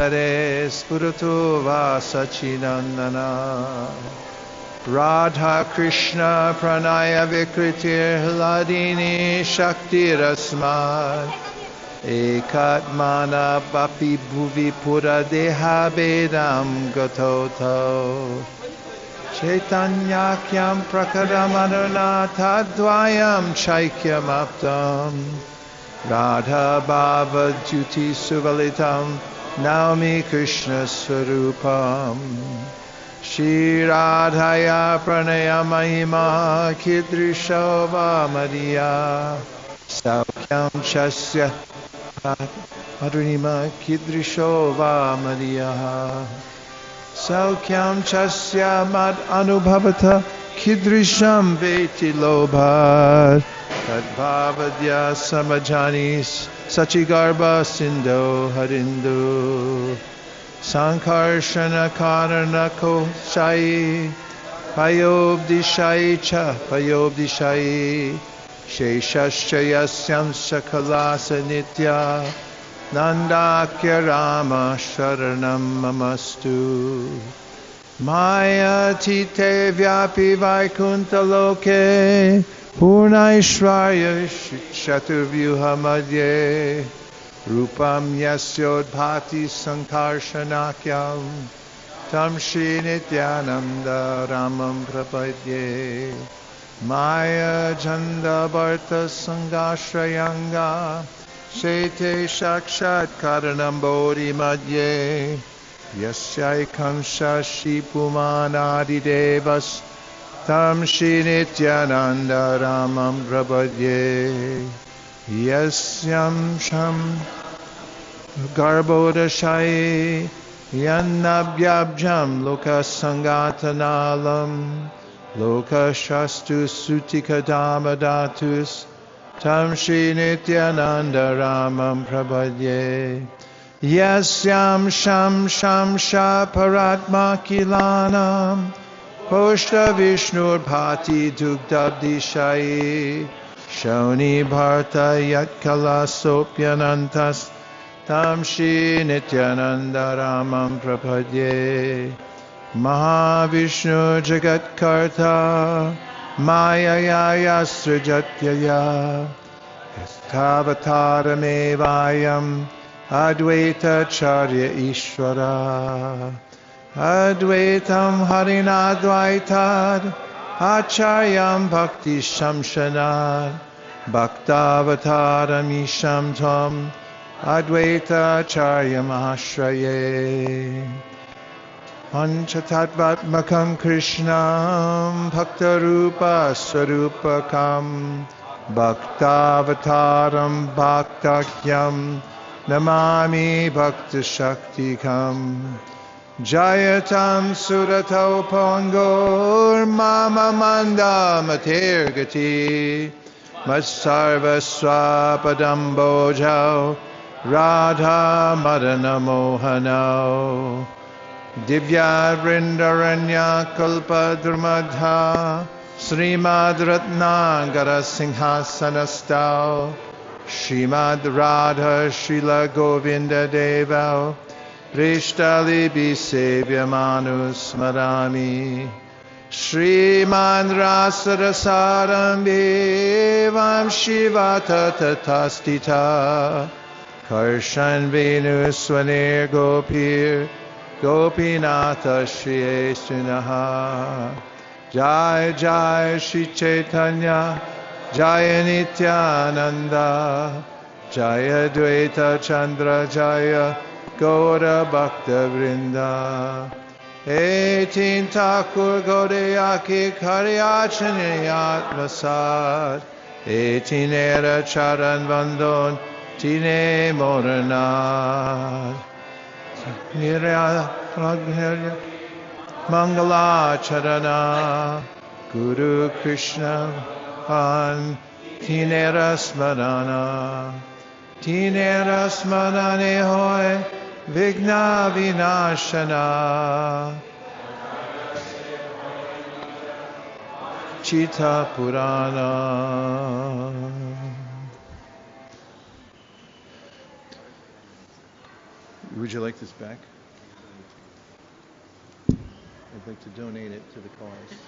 Radhare Spuratu Vasachinandana Radha Krishna Pranaya Vikritir Hladini Shakti Rasmat Ekatmana Bapi Bhuvi Pura Deha Bedam Gatoto Chaitanyakyam Prakaramadana Tadvayam Chaikyam Aptam Radha Bhava Jyoti Suvalitam Naumi Krishna Swarupam Shri Radhaya Pranaya Mahima Kidrisho Vamadiya Saukyam Chasya Madhurima Kidrisho Vamadiya Saukyam Chasya Mad Anubhavata Kidrisham Veti Lobhat Tadbhavadya Samajanis Sachigarbha Sindho Harindu Sankarshana Karana Koshai Payobdishai Cha Payobdishai Sheshascha Yasyam Sakalasa Nitya Nandakya Rama Sharanam Mamastu Maya Tite Vyapi Vaikunta Loke Purnaishvarya Chaturvyuha Madhye Rupam Yasyodbhati Sankarshanakyam Tam Shri Nityananda Ramam Prapadye Maya Janda Bharta Sangashrayanga Shete Shakshat Karanam Bodhi Madhye Yasyaikam Shashi Pumanadi Devas Tam Shri Nityananda Ramam Prapadye Yasyam Sham Garbhodashai Yannabhyabjam Loka Sangatanalam Loka Shastu Sutika Dhamadatus Tam Shri Nityananda Ramam Prapadye Yasyam Sham Sham Sha Paratma Kilanam Poshta Vishnur Bhati Dugdabdishai Shauni Bharta Yatkala Sopyanantas Tam Shri Nityananda Ramam Prapadye Mahavishnu Jagat Karta Mayaya Srijatyaya Yastavataramevayam Advaita Charya Ishvara Advaitam Harinadvaitad Acharyam Bhakti Shamshanad Bhaktavataram Isham Tam Advaita Acharya Mahashraye Panchatattvatmakam Krishnam Bhaktarupa Swarupakam Bhaktavataram Bhaktakyam Namami Bhakta Shaktikam Jayatam Surato Pangor Mama Manda Matirgati Matsarva Swapadam Bojao Radha Madana Mohano Divya Vrindaranya Kalpa Durmadha Srimad Ratnagara Sinhasanastao Srimad Radha Srila Govinda Devao Rishtali Bisevya Smarami Sriman Rasarasaram Bhivam Shivata Tatastita Karshan Venuswanir Gopir Gopinatha Shri Sunaha Jai Jai Shri Chaitanya Jaya Nityananda Jaya Dvaita Chandra Jaya Gaura Bhakta Vrinda 18 Thakur Gaudayaki Karyachani Atmasad 18 Era Charan Vandon Tine Moranad Nirya Mangala Charana Guru Krishna Han Tinera Smarana Tinera Smarane Hoy Vigna Vinashana Chita Purana. Would you like this back? I'd like to donate it to the cause.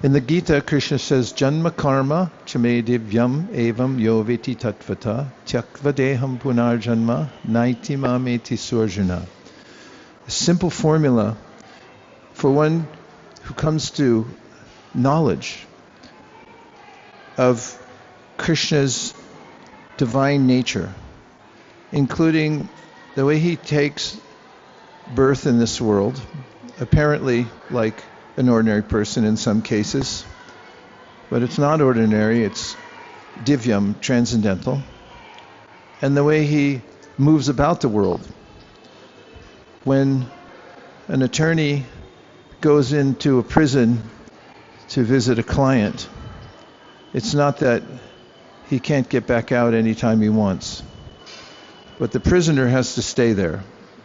In the Gita, Krishna says, Janma karma chame divyam evam yo veti tatvata tyakva deham punarjanma naiti mameti surjana. A simple formula for one who comes to knowledge of Krishna's divine nature, including the way he takes birth in this world, apparently like an ordinary person in some cases, but it's not ordinary, it's divyam, transcendental, and the way he moves about the world. When an attorney goes into a prison to visit a client, it's not that he can't get back out anytime he wants, but the prisoner has to stay there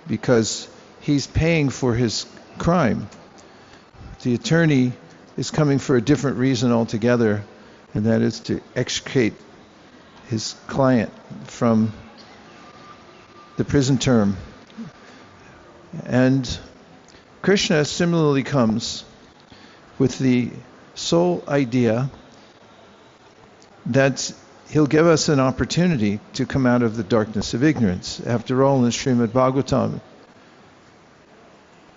because he's paying for his crime. The attorney is coming for a different reason altogether, and that is to extricate his client from the prison term. And Krishna similarly comes with the sole idea that he'll give us an opportunity to come out of the darkness of ignorance. After all, in the Srimad Bhagavatam,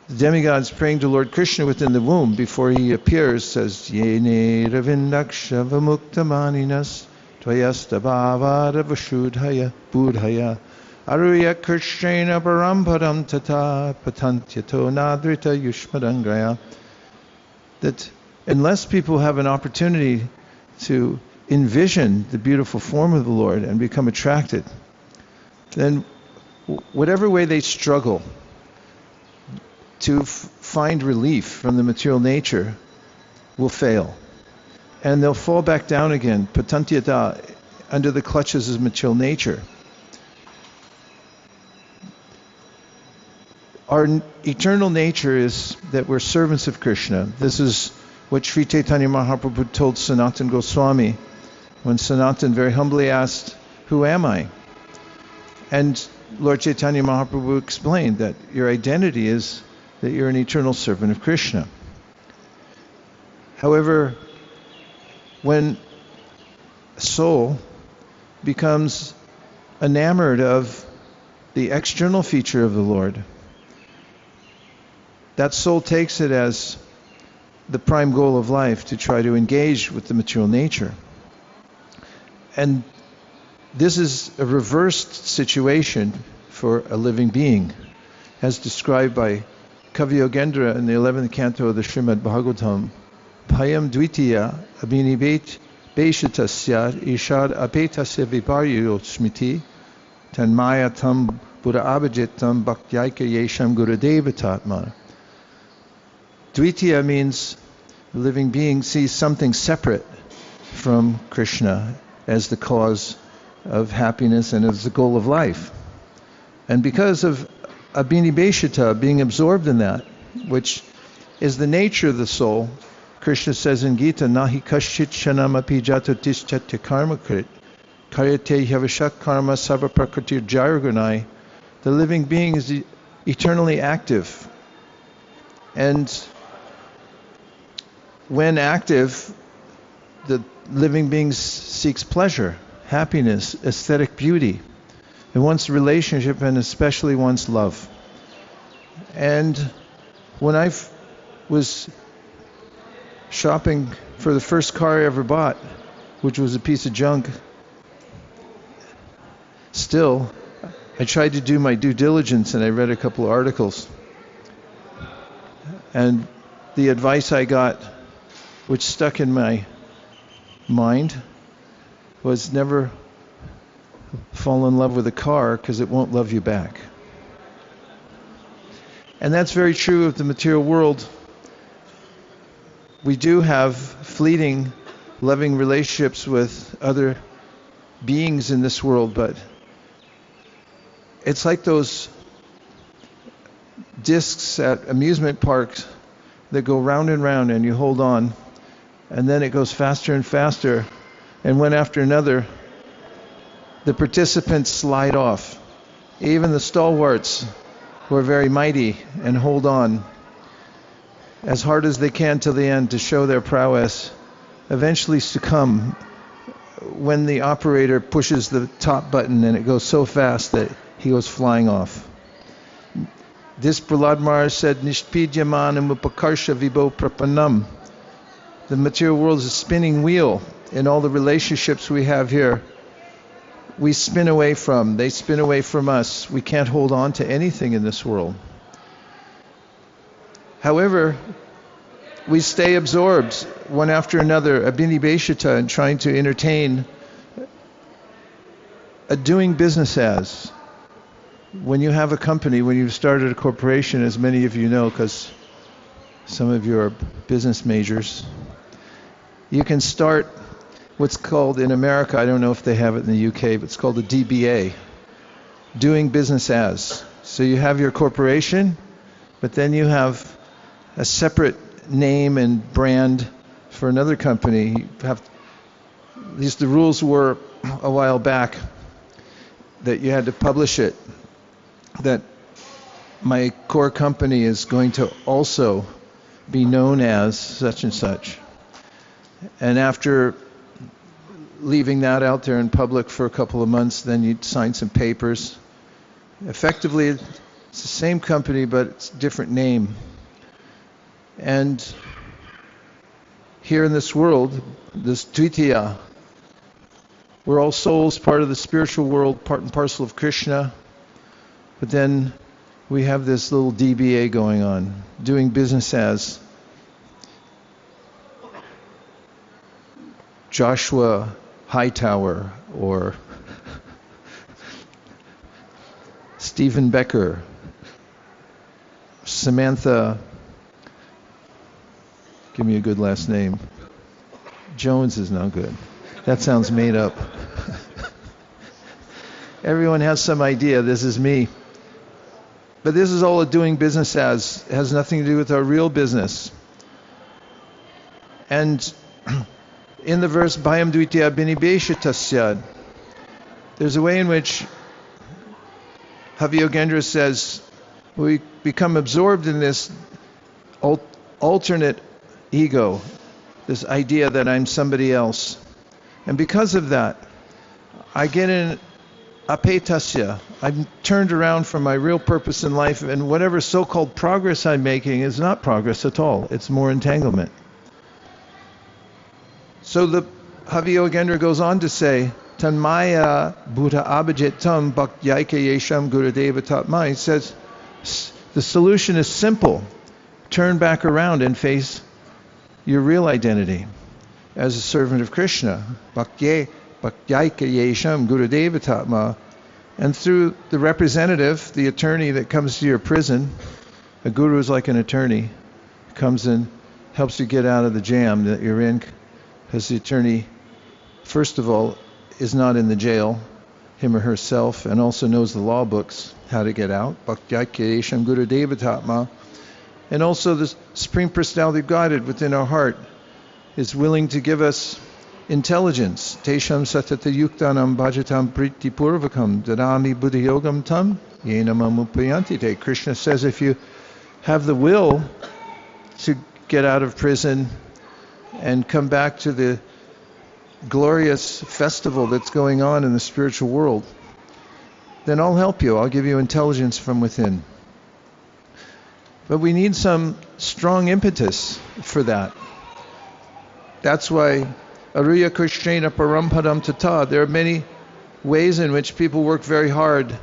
the demigods praying to Lord Krishna within the womb before he appears says, Yene ravindaksha vamuktamaninas tvayastabhavara vashudhaya budhaya aruya krishnena paramparam tata patantyato nadrita yushmadangraya. That unless people have an opportunity to envision the beautiful form of the Lord and become attracted, then whatever way they struggle to find relief from the material nature will fail. And they'll fall back down again, patantyata, under the clutches of material nature. Our eternal nature is that we're servants of Krishna. This is what Sri Chaitanya Mahaprabhu told Sanatan Goswami when Sanatan very humbly asked, who am I? And Lord Chaitanya Mahaprabhu explained that your identity is that you're an eternal servant of Krishna. However, when a soul becomes enamored of the external feature of the Lord, that soul takes it as the prime goal of life to try to engage with the material nature. And this is a reversed situation for a living being, as described by Kavi Yogendra in the 11th canto of the Srimad Bhagavatam. Payam dvitiya abhinibet beshatasya ishad apetasya viparyo smiti tanmayatam buddha abhijitam bhakyaika yesham gurudeva tatma. Dvitiya means the living being sees something separate from Krishna as the cause of happiness and as the goal of life. And because of abhinibeshita, being absorbed in that, which is the nature of the soul, Krishna says in Gita, Nahi kaschit shanamapi jato tischatya karma krit, karyate yavashak karma sarva prakritir jayargunai. The living being is eternally active. And when active, the living being seeks pleasure, happiness, aesthetic beauty. It wants relationship and especially wants love. And when I was shopping for the first car I ever bought, which was a piece of junk, still, I tried to do my due diligence and I read a couple of articles. And the advice I got, which stuck in my mind, was never fall in love with a car because it won't love you back. And that's very true of the material world. We do have fleeting, loving relationships with other beings in this world, but it's like those discs at amusement parks that go round and round and you hold on, and then it goes faster and faster, and one after another the participants slide off. Even the stalwarts who are very mighty and hold on as hard as they can till the end to show their prowess, eventually succumb when the operator pushes the top button and it goes so fast that he goes flying off. This Prahlad Maharaj said, Nishpidyamanam upakarsha vibho prapanam. The material world is a spinning wheel. In all the relationships we have here, we spin away from, they spin away from us. We can't hold on to anything in this world. However, we stay absorbed one after another, abhinibheshita, in trying to entertain a doing business as. When you have a company, when you've started a corporation, as many of you know, because some of you are business majors, you can start what's called in America, I don't know if they have it in the UK, but it's called a DBA, doing business as. So you have your corporation, but then you have a separate name and brand for another company. You have, at least the rules were a while back that you had to publish it, that my core company is going to also be known as such and such. And after leaving that out there in public for a couple of months, then you'd sign some papers. Effectively, it's the same company, but it's a different name. And here in this world, this Dvitiya, we're all souls, part of the spiritual world, part and parcel of Krishna. But then we have this little DBA going on, doing business as Joshua Hightower or Stephen Becker, Samantha, give me a good last name. Jones is not good. That sounds made up. Everyone has some idea, this is me. But this is all a doing business as. It has nothing to do with our real business. And in the verse, Bhayam Dvitiya Abhinibheshatasya, there's a way in which Yogendra says we become absorbed in this alternate ego, this idea that I'm somebody else. And because of that, I get in apetasya. I'm turned around from my real purpose in life, and whatever so-called progress I'm making is not progress at all. It's more entanglement. So the Yogendra goes on to say, Tanmaya Buddha Abhijit Tam Bhakyaika Yesham Gurudeva Tatma. He says, the solution is simple. Turn back around and face your real identity as a servant of Krishna. Bhakyaika Yesham Gurudeva Tatma. And through the representative, the attorney that comes to your prison, a guru is like an attorney, comes in, helps you get out of the jam that you're in, because the attorney, first of all, is not in the jail, him or herself, and also knows the law books, how to get out. Bhaktyakesham Gurudeva Tatma. And also the Supreme Personality of Godhead within our heart is willing to give us intelligence. Tesham satata yuktanam bhajatam priti purvakam dadami buddhi yogam tam yenam amupayantite. Krishna says if you have the will to get out of prison and come back to the glorious festival that's going on in the spiritual world, then I'll help you. I'll give you intelligence from within. But we need some strong impetus for that. That's why Aruya Krishnena Parampadam Tata, there are many ways in which people work very hard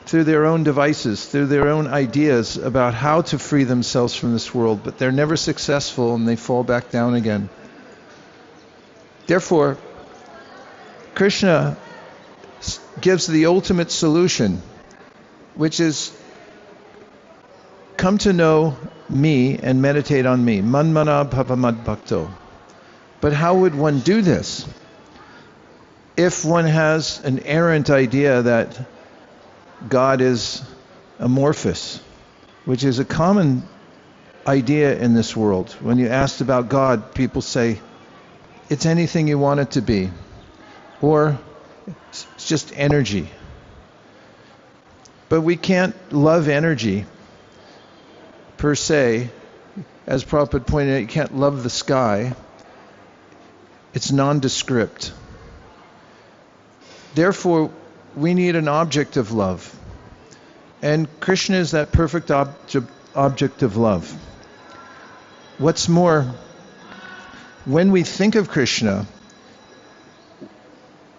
through their own devices, through their own ideas about how to free themselves from this world, but they're never successful and they fall back down again. Therefore, Krishna gives the ultimate solution, which is come to know me and meditate on me. Manmana bhavamad bhakto. But how would one do this? If one has an errant idea that God is amorphous, which is a common idea in this world. When you asked about God, people say, it's anything you want it to be. Or It's just energy. But we can't love energy per se. As Prabhupada pointed out, you can't love the sky. It's nondescript. Therefore, we need an object of love. And Krishna is that perfect object of love. What's more, when we think of Krishna,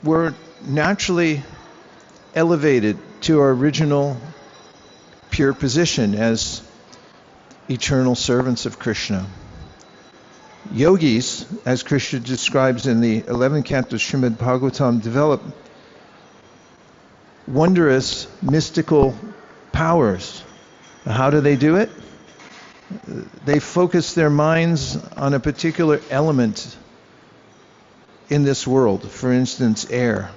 we're naturally elevated to our original pure position as eternal servants of Krishna. Yogis, as Krishna describes in the 11th canto of Srimad Bhagavatam, develop wondrous mystical powers. How do they do it? They focus their minds on a particular element in this world, for instance, air.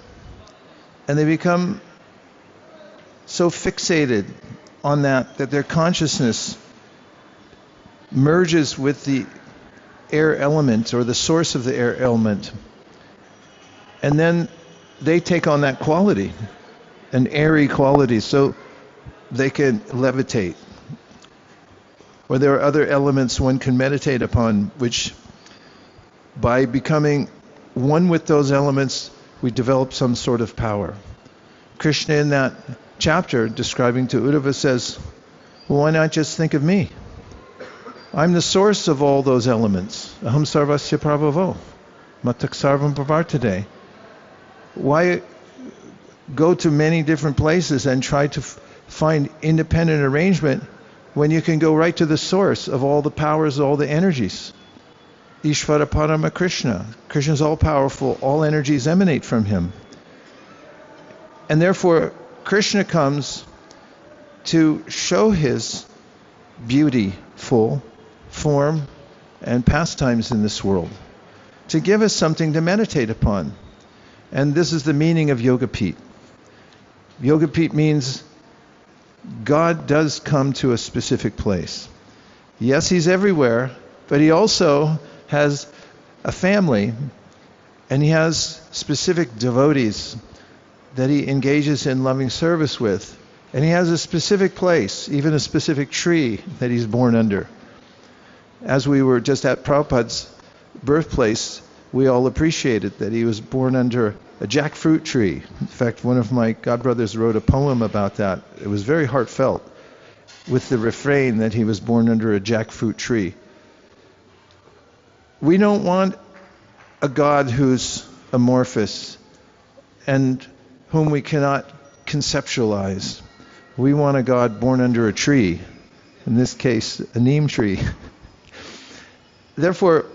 And they become so fixated on that their consciousness merges with the air element or the source of the air element. And then they take on that quality, an airy quality, so they can levitate. Or there are other elements one can meditate upon, which by becoming one with those elements, we develop some sort of power. Krishna in that chapter describing to Uddhava says, well, why not just think of me? I'm the source of all those elements. Aham sarvasya prabhavo, matak sarvam pravartade. Why go to many different places and try to find independent arrangement when you can go right to the source of all the powers, all the energies? Ishvara Parama Krishna. Krishna is all powerful, all energies emanate from him. And therefore, Krishna comes to show his beautiful form and pastimes in this world, to give us something to meditate upon. And this is the meaning of Yogapeeth. Yogapeeth means God does come to a specific place. Yes, he's everywhere, but he also has a family, and he has specific devotees that he engages in loving service with. And he has a specific place, even a specific tree that he's born under. As we were just at Prabhupada's birthplace, we all appreciated that he was born under a jackfruit tree. In fact, one of my godbrothers wrote a poem about that. It was very heartfelt, with the refrain that he was born under a jackfruit tree. We don't want a God who's amorphous and whom we cannot conceptualize. We want a God born under a tree, in this case, a neem tree. Therefore,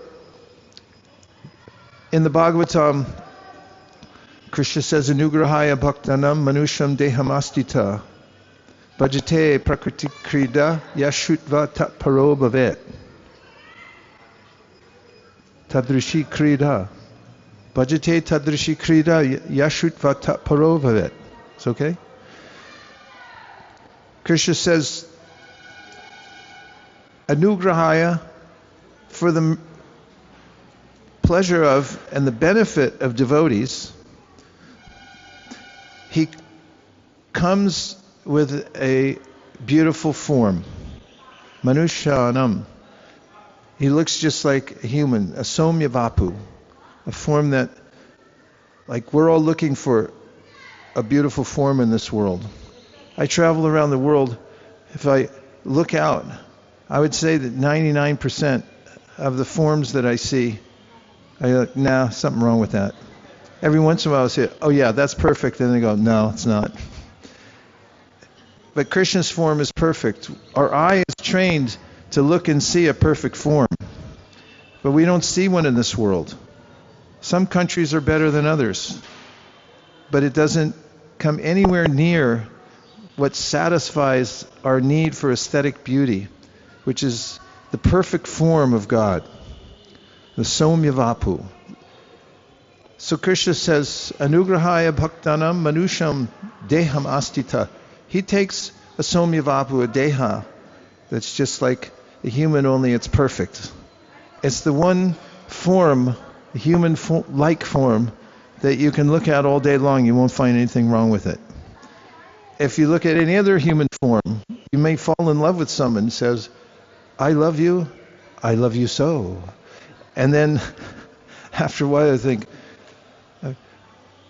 in the Bhagavatam, Krishna says, Anugrahaya bhaktanam manusham dehamastita bhajate prakriti krida yashutva tat paro bhavet. Tadrishi krida. Bhajate tadrishi krida yashutva tat paro bhavet. It's okay? Krishna says, Anugrahaya, for the pleasure of and the benefit of devotees, he comes with a beautiful form. Manushanam. He looks just like a human, a somya vapu, a form that, like, we're all looking for a beautiful form in this world. I travel around the world. If I look out, I would say that 99% of the forms that I see, I go, nah, something wrong with that. Every once in a while I say, oh yeah, that's perfect. And they go, no, it's not. But Krishna's form is perfect. Our eye is trained to look and see a perfect form. But we don't see one in this world. Some countries are better than others. But it doesn't come anywhere near what satisfies our need for aesthetic beauty, which is the perfect form of God, the Somya Vapu. So Krishna says, Anugrahaya bhaktanam manusham deham astita. He takes a Somya Vapu, a deha, that's just like a human, only it's perfect. It's the one form, the human-like form, that you can look at all day long. You won't find anything wrong with it. If you look at any other human form, you may fall in love with someone who says, I love you so. And then after a while I think,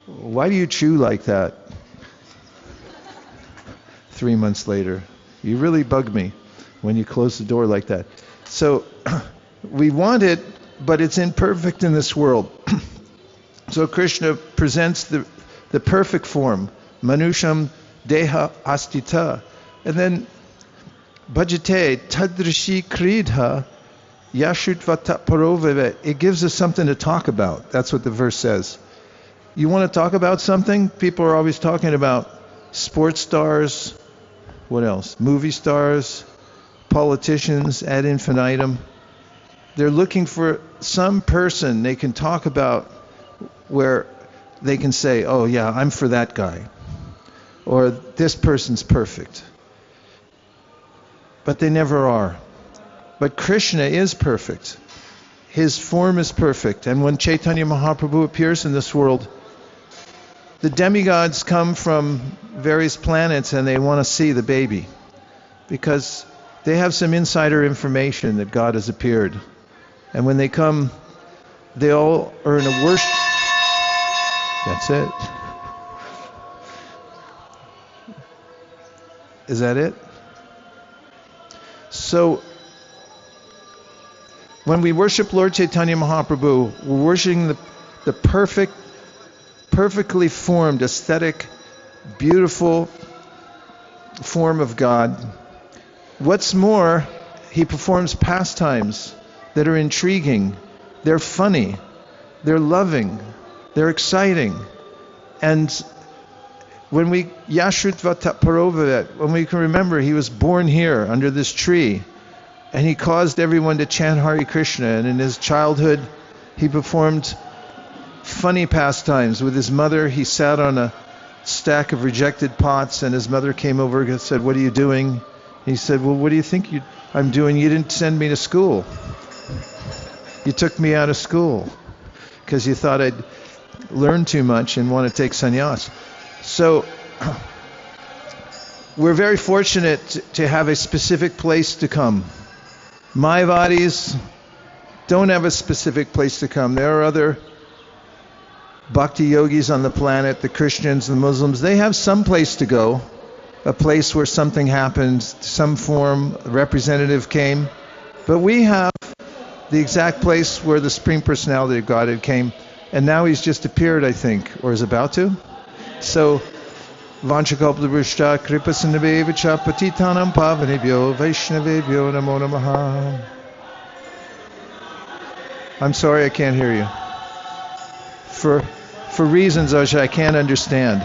why do you chew like that? 3 months later, you really bug me when you close the door like that. So we want it, but it's imperfect in this world. So Krishna presents the perfect form, Manusham Deha Astita. And then Bhajate Tadrishi Śrīdhāma Yashutvata Parovave. It gives us something to talk about. That's what the verse says. You want to talk about something? People are always talking about sports stars, what else? Movie stars, politicians ad infinitum. They're looking for some person they can talk about where they can say, oh yeah, I'm for that guy. Or this person's perfect. But they never are. But Krishna is perfect. His form is perfect. And when Chaitanya Mahaprabhu appears in this world, the demigods come from various planets and they want to see the baby. Because they have some insider information that God has appeared. And when they come, they all are in a worship. That's it. Is that it? So, when we worship Lord Chaitanya Mahaprabhu, we're worshiping the perfectly formed, aesthetic, beautiful form of God. What's more, he performs pastimes that are intriguing, they're funny, they're loving, they're exciting. And when we Yashutvata Parovavet, when we can remember he was born here under this tree, and he caused everyone to chant Hare Krishna, and in his childhood he performed funny pastimes with his mother. He sat on a stack of rejected pots, and his mother came over and said, what are you doing? He said, well, what do you think I'm doing? You didn't send me to school. You took me out of school because you thought I'd learn too much and want to take sannyas. So we're very fortunate to have a specific place to come. Mayavadis don't have a specific place to come. There are other bhakti yogis on the planet, the Christians, the Muslims. They have some place to go, a place where something happened, some form, a representative came. But we have the exact place where the Supreme Personality of Godhead came. And now he's just appeared, I think, or is about to. So, Vanchakalpatarushta Kripasinabhevacha Patitanam Pavanebhyo Vaishnavebhyo Namo Namaha. I'm sorry I can't hear you. For reasons which I can't understand.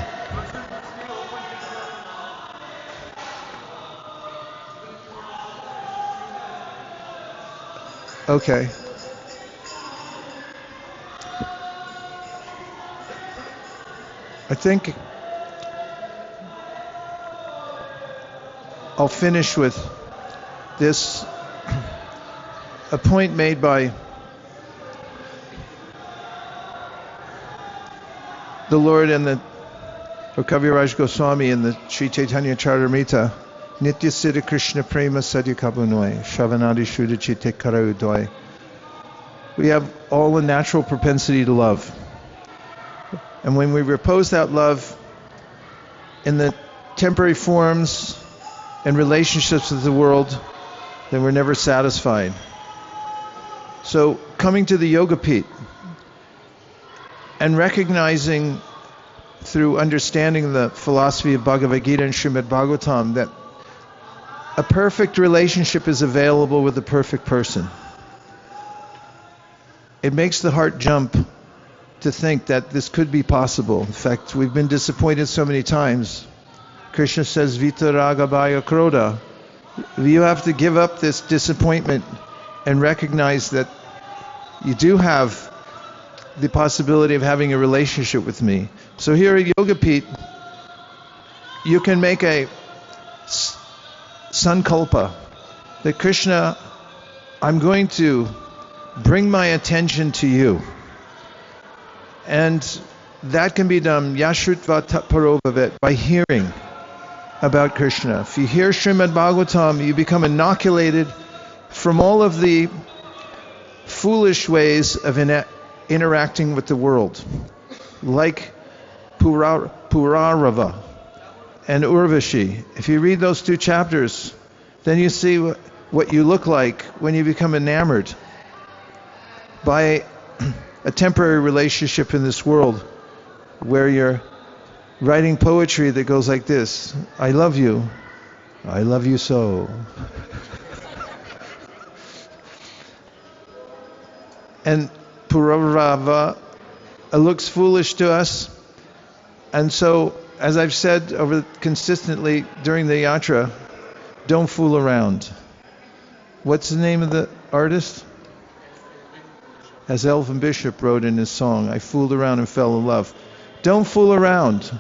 Okay. I think I'll finish with this, a point made by the Lord and the Kaviraj Goswami in the Sri Chaitanya Charitamrita. Nitya Siddha Krishna Prema Sadhya Kabunoi Shavanadi Shuddha Chitte Kara Udoi. We have all a natural propensity to love. And when we repose that love in the temporary forms and relationships of the world, then we're never satisfied. So coming to the Yogapeeth and recognizing through understanding the philosophy of Bhagavad Gita and Srimad Bhagavatam that a perfect relationship is available with the perfect person. It makes the heart jump to think that this could be possible. In fact, we've been disappointed so many times. Krishna says, Vitaraga Bhaya Krodha. You have to give up this disappointment and recognize that you do have the possibility of having a relationship with me. So here at Yogapeeth, you can make a sankalpa that Krishna, I'm going to bring my attention to you. And that can be done yashrutva taparovavet, by hearing about Krishna. If you hear Srimad Bhagavatam, you become inoculated from all of the foolish ways of interacting with the world, like Purarava and Urvashi. If you read those two chapters, then you see what you look like when you become enamored by a temporary relationship in this world, where you're writing poetry that goes like this: I love you so. And Purarava looks foolish to us. And so, as I've said consistently during the yatra, don't fool around. What's the name of the artist? As Elvin Bishop wrote in his song, I fooled around and fell in love. Don't fool around.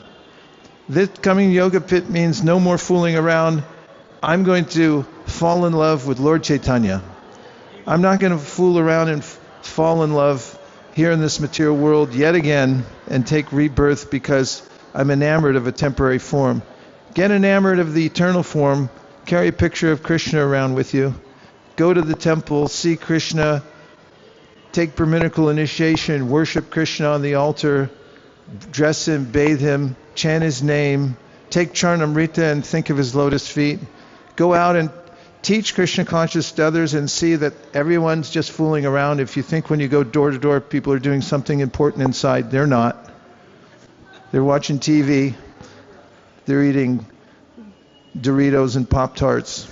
This coming Yogapeeth means no more fooling around. I'm going to fall in love with Lord Chaitanya. I'm not going to fool around and fall in love here in this material world yet again and take rebirth because I'm enamored of a temporary form. Get enamored of the eternal form. Carry a picture of Krishna around with you. Go to the temple, see Krishna, take Brahminical initiation, worship Krishna on the altar, dress him, bathe him, chant his name, take Charnamrita and think of his lotus feet. Go out and teach Krishna conscious to others and see that everyone's just fooling around. If you think when you go door to door people are doing something important inside, they're not. They're watching TV. They're eating Doritos and Pop-Tarts.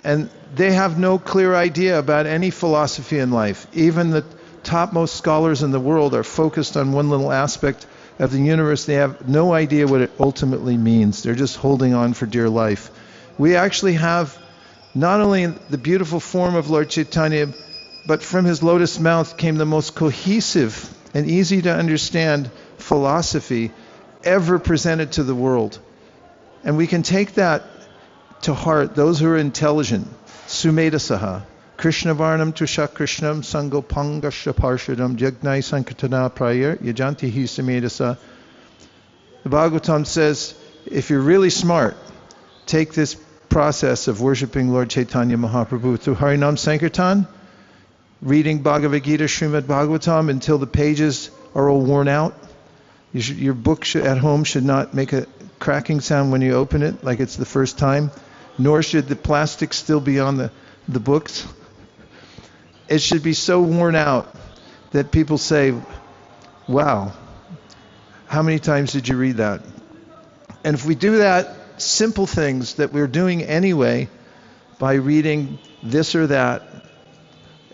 And they have no clear idea about any philosophy in life. Even the topmost scholars in the world are focused on one little aspect of the universe. They have no idea what it ultimately means. They're just holding on for dear life. We actually have not only the beautiful form of Lord Chaitanya, but from his lotus mouth came the most cohesive and easy to understand philosophy ever presented to the world. And we can take that to heart, those who are intelligent. Sumedhasaha, Krishna Varnam Tusha Krishnam Sangopangasha Parshadam Jagnai Sankatana Prayar Yajanti Hi Sumedhasa. The Bhagavatam says, if you're really smart, take this process of worshiping Lord Chaitanya Mahaprabhu through Harinam Sankirtan, reading Bhagavad Gita, Srimad Bhagavatam until the pages are all worn out. Your book at home should not make a cracking sound when you open it, like it's the first time, nor should the plastic still be on the books. It should be so worn out that people say, wow, how many times did you read that? And if we do that, simple things that we're doing anyway, by reading this or that,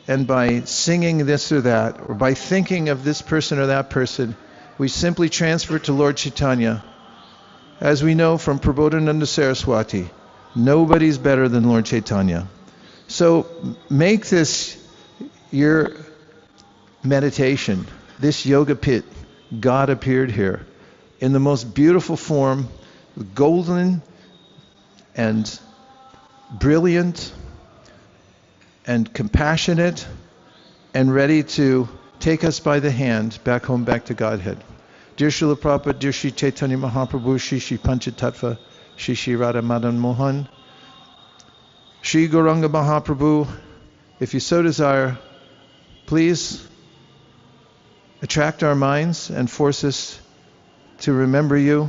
and by singing this or that, or by thinking of this person or that person, we simply transfer it to Lord Chaitanya. As we know from Prabodhananda Saraswati, nobody's better than Lord Chaitanya. So make this your meditation. This Yogapeeth, God appeared here in the most beautiful form, golden and brilliant and compassionate and ready to take us by the hand back home, back to Godhead. Dear Srila Prabhupada, dear Sri Chaitanya Mahaprabhu, Shri Panchatattva, Shri Radha Madan Mohan, Shri Gauranga Mahaprabhu, if you so desire, please attract our minds and force us to remember you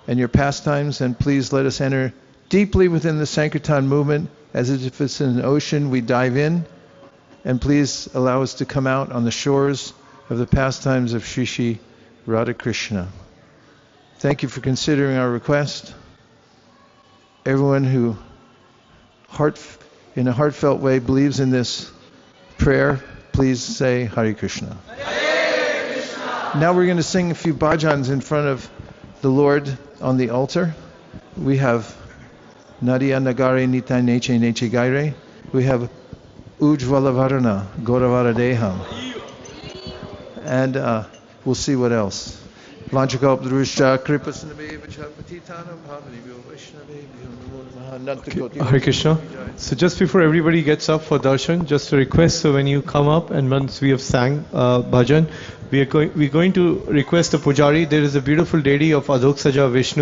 and your pastimes, and please let us enter deeply within the Sankirtan movement, as if it's in an ocean, we dive in, and please allow us to come out on the shores of the pastimes of Shri Shri Radha Krishna. Thank you for considering our request. Everyone who in a heartfelt way believes in this prayer, please say Hare Krishna. Hare Krishna. Now we're going to sing a few bhajans in front of the Lord on the altar. We have Nadia Nagare Nitai Neche Neche Gaire. We have Ujvala Varana Gauravara Deham. And we'll see what else. Vanchakalpadruscha Kripasinabheva Patitanam Bhavanibhyo Vaishnavebhyo Namo Namaha Nantakoti. Hare Krishna. So just before everybody gets up for darshan, just a request, so when you come up and once we have sang bhajan, we're going to request the pujari. There is a beautiful lady of Adhok Saja Vishnu